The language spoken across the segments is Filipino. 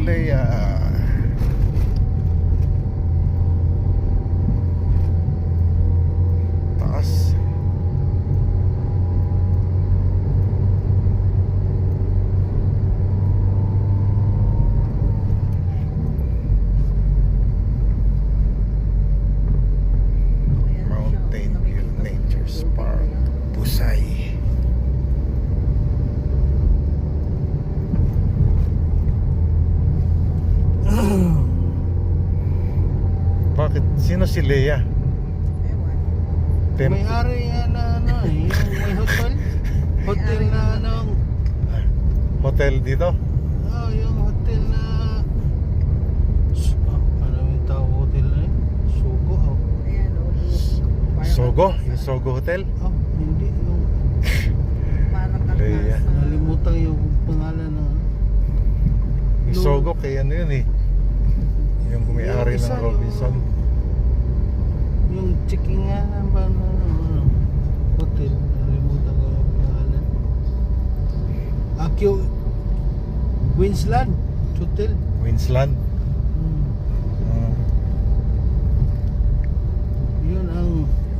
Leia. Taas. Mountain View Nature's Park, Busay. Bakit? Sino si Leia? Ewan. May-ari yan na ano, yung may hotel. Hotel na ano. Hotel dito? Oh, yung hotel na ano yung tawag hotel na yun? Sogo. Oh, Ayan, o. Parang Sogo? kalkasa. Yung Sogo Hotel? oh hindi. Yung Parang Leia. kalkasa. nalimutan yung pangalan na ano. Yung Sogo kay ano yun eh. Yung may-ari Yung isa, ng Robinson. Yung checking nga na ba na ano, hotel. Nalimutan ko yung pangalan. Akyo Queensland Hotel. Queensland. Yun ang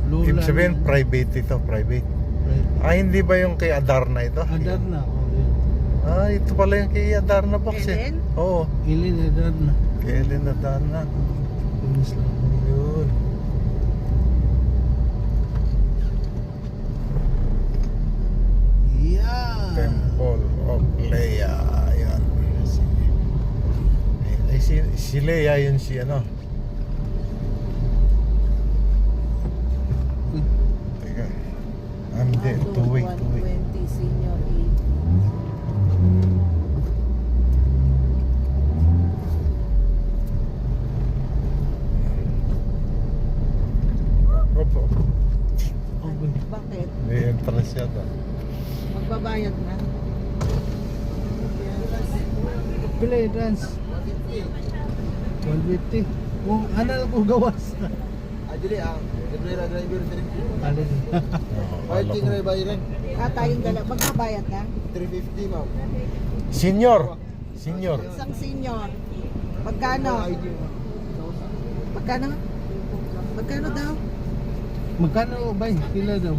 lola. Ibig sabihin niya. private ito, private. Right. Ah, hindi ba yung kay Adarna ito? Adarna. Oh, yun. Ah, ito pala yung kay Adarna box eh. Ellen? Oo, Ilin Adarna. kay Ellen Adarna. Queensland. Yun. Yeah. Temple of Leia. Ayan. Si Leia yun si ano. Teka. Hindi, Adult two-way. 120, senior 80. Opo. Bakit? May entrance yata. Magbabayad na. Play dance. 150. Kung ano lang kung gawas. Dili libre ra driver diri. Alin. Parking ra bayran. Tayong dala. Magbabayad na. 350 ma'am. Senior. Senior. Isang senior. Magkano? ID mo. Magkano? Magkano daw? Magkano ba? Pila daw?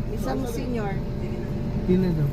Isang senior. Pila daw?